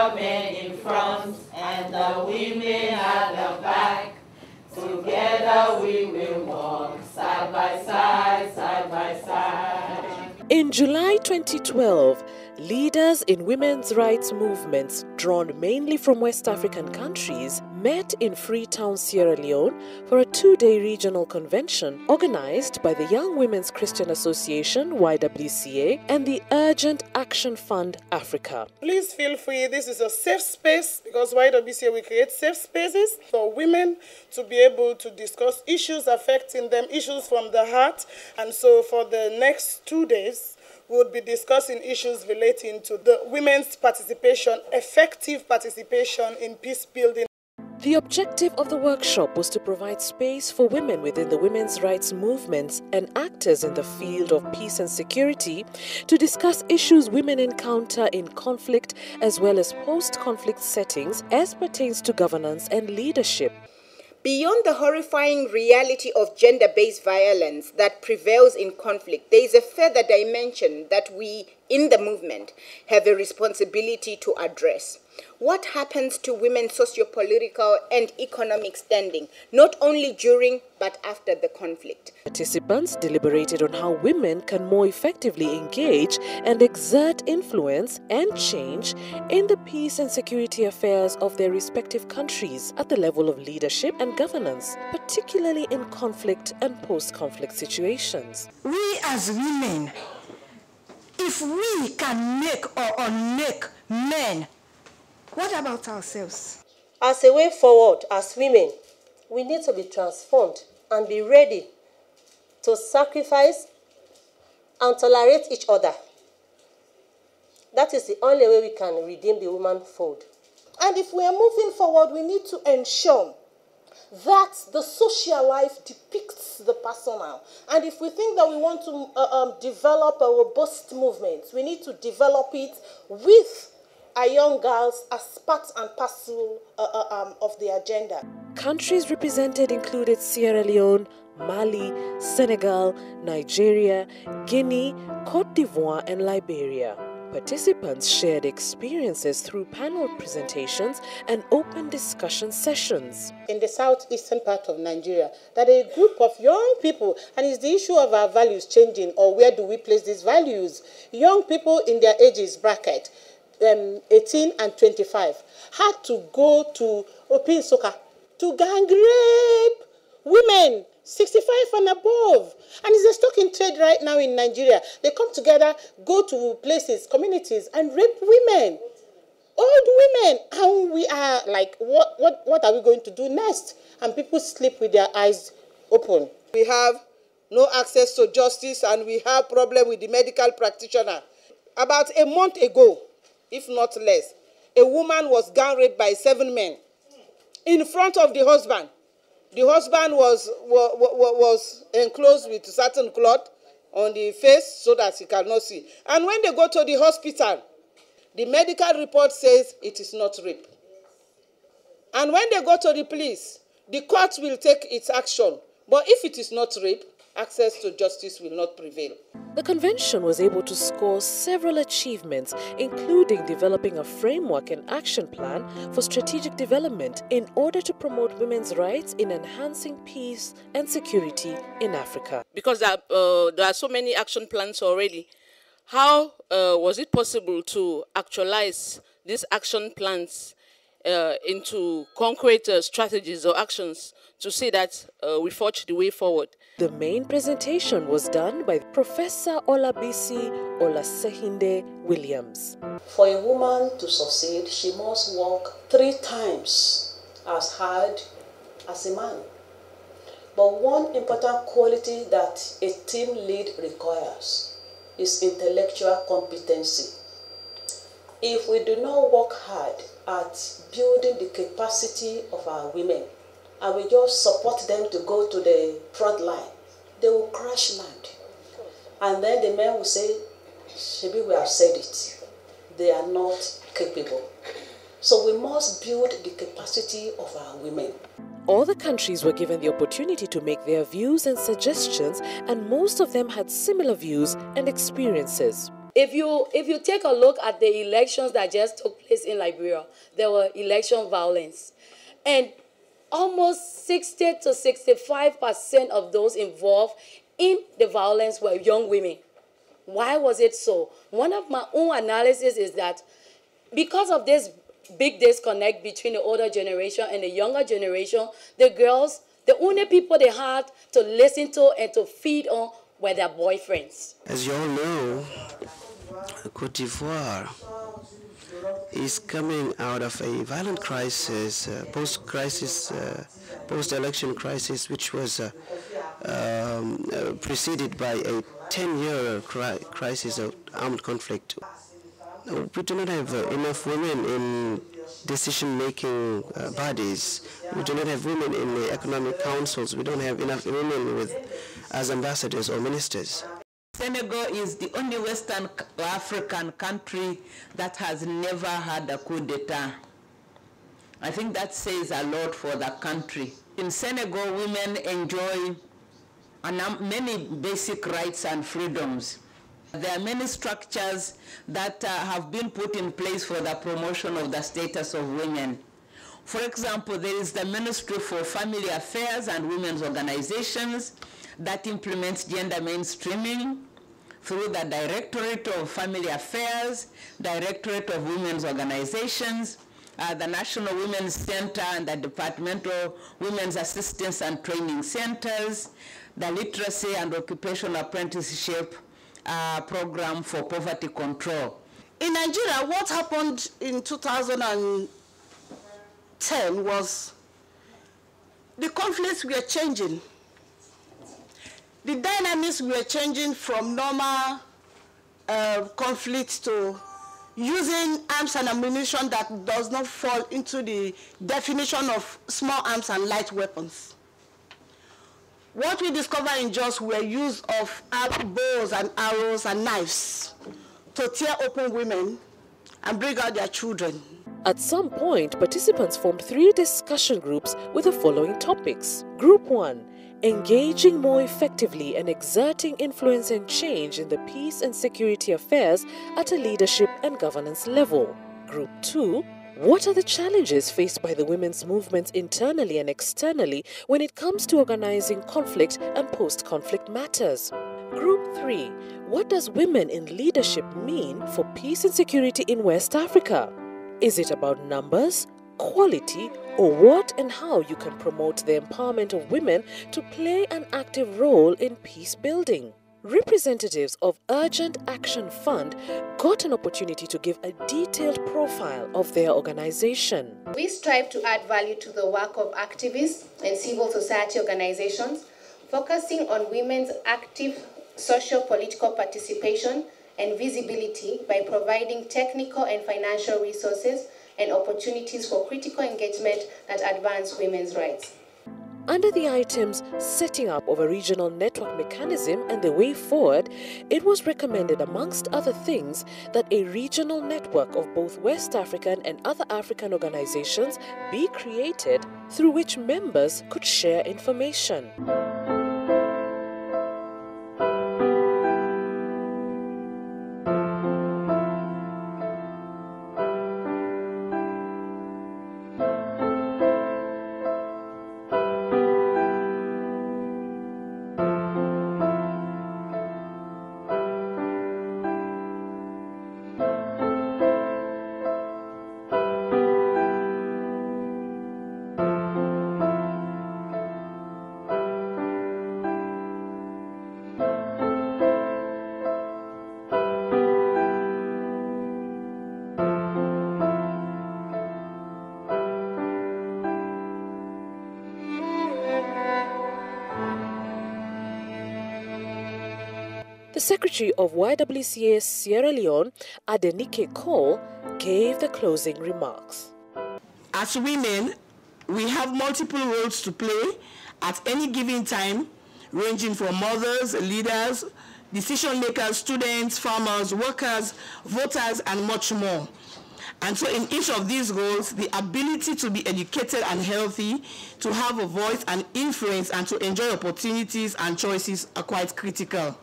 the men in front and the women at the back. Together we will walk side by side, side by side. In July 2012, leaders in women's rights movements drawn mainly from West African countries met in Freetown, Sierra Leone for a two-day regional convention organized by the Young Women's Christian Association, YWCA, and the Urgent Action Fund Africa. Please feel free. This is a safe space because YWCA will create safe spaces for women to be able to discuss issues affecting them, issues from the heart. And so for the next 2 days, we'll be discussing issues relating to the women's participation, effective participation in peace building. The objective of the workshop was to provide space for women within the women's rights movements and actors in the field of peace and security to discuss issues women encounter in conflict as well as post-conflict settings as pertains to governance and leadership. Beyond the horrifying reality of gender-based violence that prevails in conflict, there is a further dimension that we, in the movement, have a responsibility to address. What happens to women's socio-political and economic standing, not only during but after the conflict? Participants deliberated on how women can more effectively engage and exert influence and change in the peace and security affairs of their respective countries at the level of leadership and governance, particularly in conflict and post-conflict situations. We as women, if we can make or unmake men, what about ourselves? As a way forward, as women, we need to be transformed and be ready to sacrifice and tolerate each other. That is the only way we can redeem the womanhood. And if we are moving forward, we need to ensure that the social life depicts the personal. And if we think that we want to develop a robust movement, we need to develop it with our young girls as part and parcel of the agenda. Countries represented included Sierra Leone, Mali, Senegal, Nigeria, Guinea, Cote d'Ivoire, and Liberia. Participants shared experiences through panel presentations and open discussion sessions. In the southeastern part of Nigeria, that a group of young people, and it's the issue of our values changing, or where do we place these values? Young people in their ages bracket, 18 and 25, had to go to Open Soka to gang rape women 65 and above. And it's a stock in trade right now in Nigeria. They come together, go to places, communities, and rape women, old women. And we are like, what are we going to do next? And people sleep with their eyes open. We have no access to justice and we have problem with the medical practitioner. About a month ago, if not less, a woman was gang raped by 7 men in front of the husband. The husband was enclosed with a certain cloth on the face so that he cannot see. And when they go to the hospital, the medical report says it is not rape. And when they go to the police, the court will take its action. But if it is not rape, access to justice will not prevail. The convention was able to score several achievements, including developing a framework and action plan for strategic development in order to promote women's rights in enhancing peace and security in Africa. Because there are so many action plans already, how was it possible to actualize these action plans into concrete strategies or actions to say that we forge the way forward? The main presentation was done by Professor Olabisi Olasehinde Williams. For a woman to succeed, she must work 3 times as hard as a man. But one important quality that a team lead requires is intellectual competency. If we do not work hard at building the capacity of our women, and we just support them to go to the front line, they will crash land. And then the men will say, Shebi, we have said it. They are not capable. So we must build the capacity of our women. All the countries were given the opportunity to make their views and suggestions, and most of them had similar views and experiences. If you take a look at the elections that just took place in Liberia, there were election violence. And almost 60 to 65% of those involved in the violence were young women. Why was it so? One of my own analysis is that because of this big disconnect between the older generation and the younger generation, the girls, the only people they had to listen to and to feed on were their boyfriends. As you all know, Côte d'Ivoire is coming out of a violent crisis, post-election crisis, which was preceded by a 10-year crisis of armed conflict. We do not have enough women in decision-making bodies. We do not have women in the economic councils. We don't have enough women as ambassadors or ministers. Senegal is the only Western African country that has never had a coup d'etat. I think that says a lot for the country. In Senegal, women enjoy many basic rights and freedoms. There are many structures that have been put in place for the promotion of the status of women. For example, there is the Ministry for Family Affairs and Women's Organizations that implements gender mainstreaming through the Directorate of Family Affairs, Directorate of Women's Organizations, the National Women's Center and the Departmental Women's Assistance and Training Centers, the Literacy and Occupational Apprenticeship program for poverty control. In Nigeria, what happened in 2010 was the conflicts were changing. The dynamics were changing from normal conflicts to using arms and ammunition that does not fall into the definition of small arms and light weapons. What we discovered in Jos were use of bows and arrows and knives to tear open women and bring out their children. At some point, participants formed 3 discussion groups with the following topics. Group 1, engaging more effectively and exerting influence and change in the peace and security affairs at a leadership and governance level. Group 2, what are the challenges faced by the women's movements internally and externally when it comes to organizing conflict and post-conflict matters? Group 3, what does women in leadership mean for peace and security in West Africa? Is it about numbers, quality, or what and how you can promote the empowerment of women to play an active role in peace building? Representatives of Urgent Action Fund got an opportunity to give a detailed profile of their organization. We strive to add value to the work of activists and civil society organizations, focusing on women's active socio-political participation and visibility by providing technical and financial resources and opportunities for critical engagement that advance women's rights. Under the items setting up of a regional network mechanism and the way forward, it was recommended, amongst other things, that a regional network of both West African and other African organizations be created through which members could share information. The Secretary of YWCA Sierra Leone, Adenike Cole, gave the closing remarks. As women, we have multiple roles to play at any given time, ranging from mothers, leaders, decision makers, students, farmers, workers, voters, and much more. And so in each of these roles, the ability to be educated and healthy, to have a voice and influence, and to enjoy opportunities and choices are quite critical.